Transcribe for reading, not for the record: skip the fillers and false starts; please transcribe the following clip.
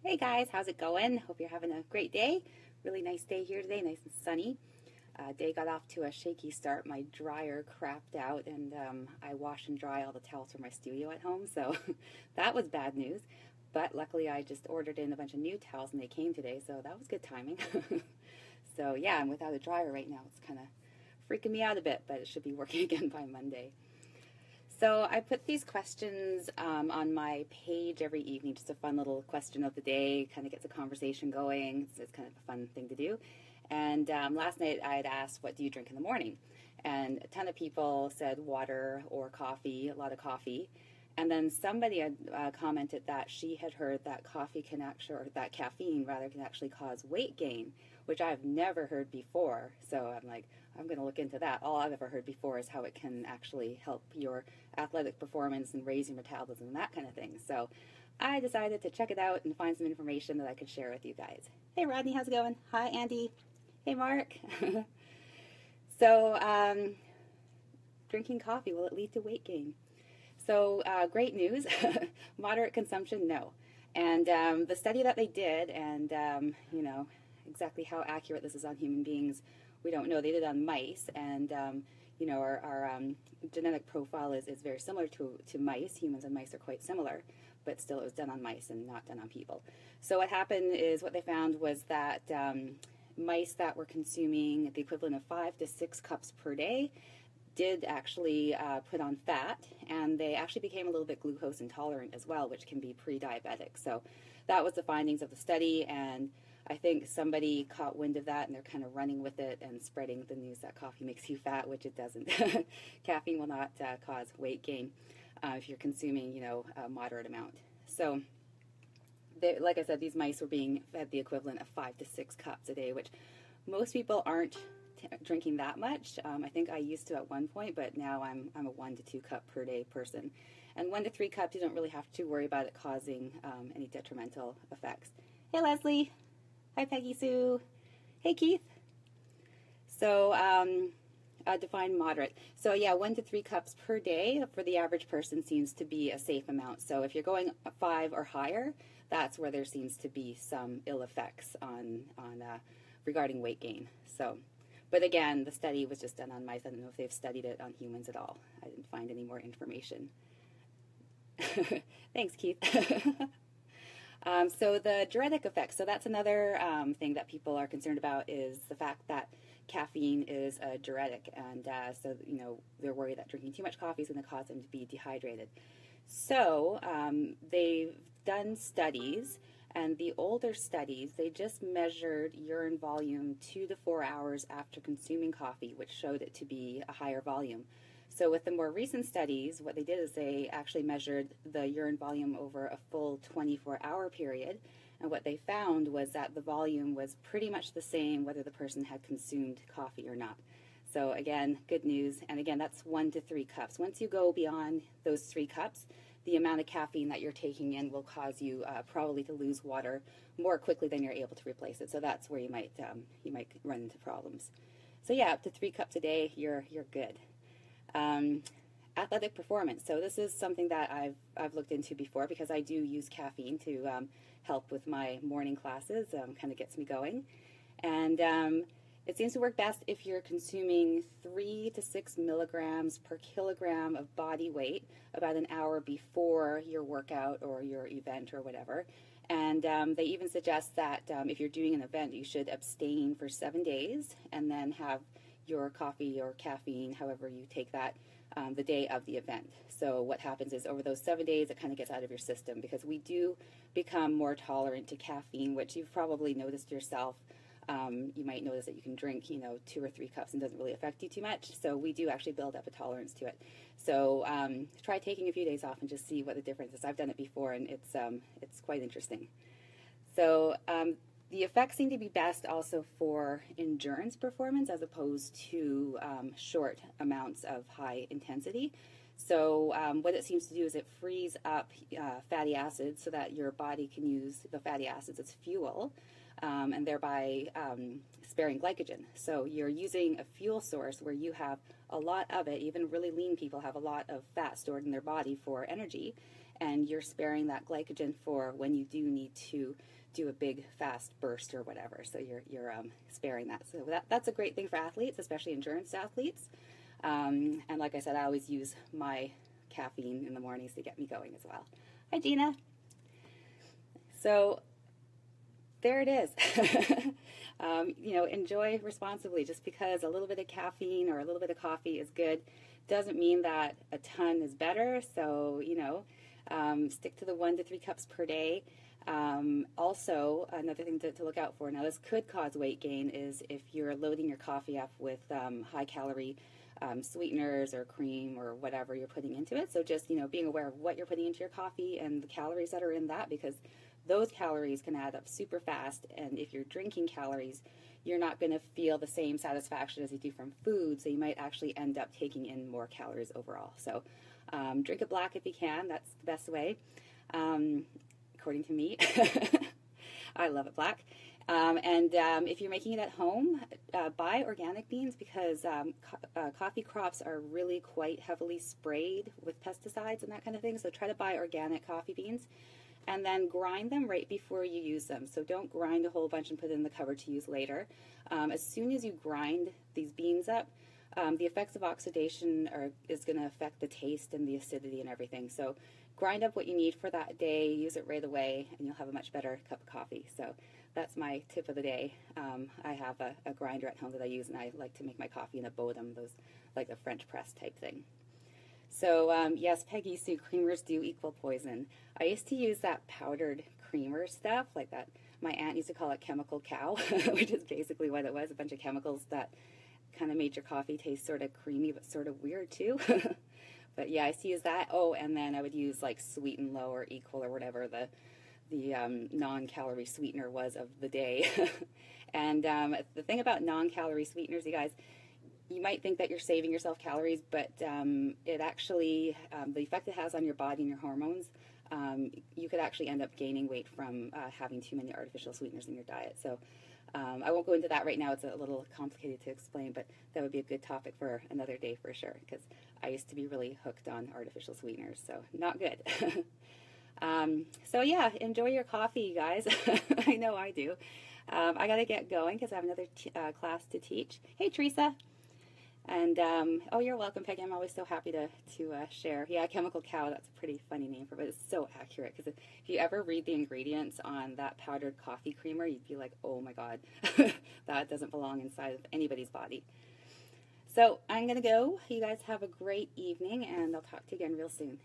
Hey guys, how's it going? Hope you're having a great day. Really nice day here today, nice and sunny. Day got off to a shaky start. My dryer crapped out and I wash and dry all the towels from my studio at home, so that was bad news. But luckily I just ordered in a bunch of new towels and they came today, so that was good timing. So yeah, I'm without a dryer right now. It's kind of freaking me out a bit, but it should be working again by Monday. So I put these questions on my page every evening, just a fun little question of the day, kind of gets a conversation going. It's kind of a fun thing to do. And last night I had asked, what do you drink in the morning? And a ton of people said water or coffee, a lot of coffee. And then somebody had commented that she had heard that coffee can actually, or that caffeine rather, can actually cause weight gain, which I've never heard before. So I'm like, I'm going to look into that. All I've ever heard before is how it can actually help your athletic performance and raise your metabolism and that kind of thing. So I decided to check it out and find some information that I could share with you guys. Hey Rodney, how's it going? Hi Andy. Hey Mark. So drinking coffee, will it lead to weight gain? So great news. Moderate consumption, no. And the study that they did, and you know exactly how accurate this is on human beings, we don't know. They did it on mice, and you know our genetic profile is very similar to mice. Humans and mice are quite similar, but still it was done on mice and not done on people. So what happened is, what they found was that mice that were consuming the equivalent of 5 to 6 cups per day did actually put on fat, and they actually became a little bit glucose intolerant as well, which can be pre-diabetic. So that was the findings of the study, and I think somebody caught wind of that and they're kind of running with it and spreading the news that coffee makes you fat, which it doesn't. Caffeine will not cause weight gain if you're consuming, you know, a moderate amount. So they, like I said, these mice were being fed the equivalent of 5 to 6 cups a day, which most people aren't drinking that much. I think I used to at one point, but now I'm a 1 to 2 cup per day person. And 1 to 3 cups, you don't really have to worry about it causing any detrimental effects. Hey Leslie. Hi Peggy Sue. Hey Keith. So define moderate. So yeah, 1 to 3 cups per day for the average person seems to be a safe amount. So if you're going 5 or higher, that's where there seems to be some ill effects on regarding weight gain. So. But again, the study was just done on mice. I don't know if they've studied it on humans at all. I didn't find any more information. Thanks, Keith. So the diuretic effects. So that's another thing that people are concerned about, is the fact that caffeine is a diuretic. And so, you know, they're worried that drinking too much coffee is going to cause them to be dehydrated. So they've done studies. And the older studies, they just measured urine volume 2 to 4 hours after consuming coffee, which showed it to be a higher volume. So with the more recent studies, what they did is they actually measured the urine volume over a full 24-hour period. And what they found was that the volume was pretty much the same whether the person had consumed coffee or not. So again, good news. And again, that's 1 to 3 cups. Once you go beyond those 3 cups, the amount of caffeine that you're taking in will cause you probably to lose water more quickly than you're able to replace it. So that's where you might run into problems. So yeah, up to 3 cups a day, you're good. Athletic performance. So this is something that I've looked into before, because I do use caffeine to help with my morning classes. Kind of gets me going, and it seems to work best if you're consuming 3 to 6 milligrams per kilogram of body weight about an hour before your workout or your event or whatever. And they even suggest that if you're doing an event, you should abstain for 7 days and then have your coffee or caffeine, however you take that, the day of the event. So what happens is, over those 7 days, it kind of gets out of your system, because we do become more tolerant to caffeine, which you've probably noticed yourself. You might notice that you can drink, you know, 2 or 3 cups and it doesn't really affect you too much. So we do actually build up a tolerance to it. So try taking a few days off and just see what the difference is. I've done it before, and it's quite interesting. So the effects seem to be best also for endurance performance, as opposed to short amounts of high intensity. So what it seems to do is it frees up fatty acids so that your body can use the fatty acids as fuel. And thereby sparing glycogen. So you're using a fuel source where you have a lot of it. Even really lean people have a lot of fat stored in their body for energy, and you're sparing that glycogen for when you do need to do a big fast burst or whatever. So you're sparing that. So that's a great thing for athletes, especially endurance athletes. And like I said, I always use my caffeine in the mornings to get me going as well. Hi, Gina. So there it is. Enjoy responsibly. Just because a little bit of caffeine or a little bit of coffee is good doesn't mean that a ton is better. So, stick to the 1 to 3 cups per day. Also, another thing to look out for, now this could cause weight gain, is if you're loading your coffee up with high calorie sweeteners or cream or whatever you're putting into it. So just, being aware of what you're putting into your coffee and the calories that are in that, because those calories can add up super fast. And if you're drinking calories, you're not going to feel the same satisfaction as you do from food. So you might actually end up taking in more calories overall. So drink it black if you can. That's the best way, according to me. I love it black. If you're making it at home, buy organic beans, because coffee crops are really quite heavily sprayed with pesticides and that kind of thing. So try to buy organic coffee beans, and then grind them right before you use them. So don't grind a whole bunch and put it in the cupboard to use later. As soon as you grind these beans up, the effects of oxidation is going to affect the taste and the acidity and everything. So grind up what you need for that day, use it right away, and you'll have a much better cup of coffee. So that's my tip of the day. I have a grinder at home that I use, and I like to make my coffee in a Bodum, those like a French press type thing. So yes, Peggy Sue, creamers do equal poison. I used to use that powdered creamer stuff, like that. My aunt used to call it chemical cow, which is basically what it was, a bunch of chemicals that kind of made your coffee taste sort of creamy but sort of weird too. But yeah, I used to use that. Oh, and then I would use like Sweet and Low or Equal or whatever the non-calorie sweetener was of the day. And the thing about non-calorie sweeteners, you guys, you might think that you're saving yourself calories, but it actually, the effect it has on your body and your hormones, you could actually end up gaining weight from having too many artificial sweeteners in your diet. So I won't go into that right now. It's a little complicated to explain, but that would be a good topic for another day for sure, because I used to be really hooked on artificial sweeteners, so not good. So yeah, enjoy your coffee, you guys. I know I do. I got to get going because I have another class to teach. Hey, Teresa. And, oh, you're welcome, Peggy. I'm always so happy to share. Yeah, Chemical Cow, that's a pretty funny name for it, but it's so accurate, because if you ever read the ingredients on that powdered coffee creamer, you'd be like, oh my God, that doesn't belong inside of anybody's body. So I'm going to go. You guys have a great evening, and I'll talk to you again real soon.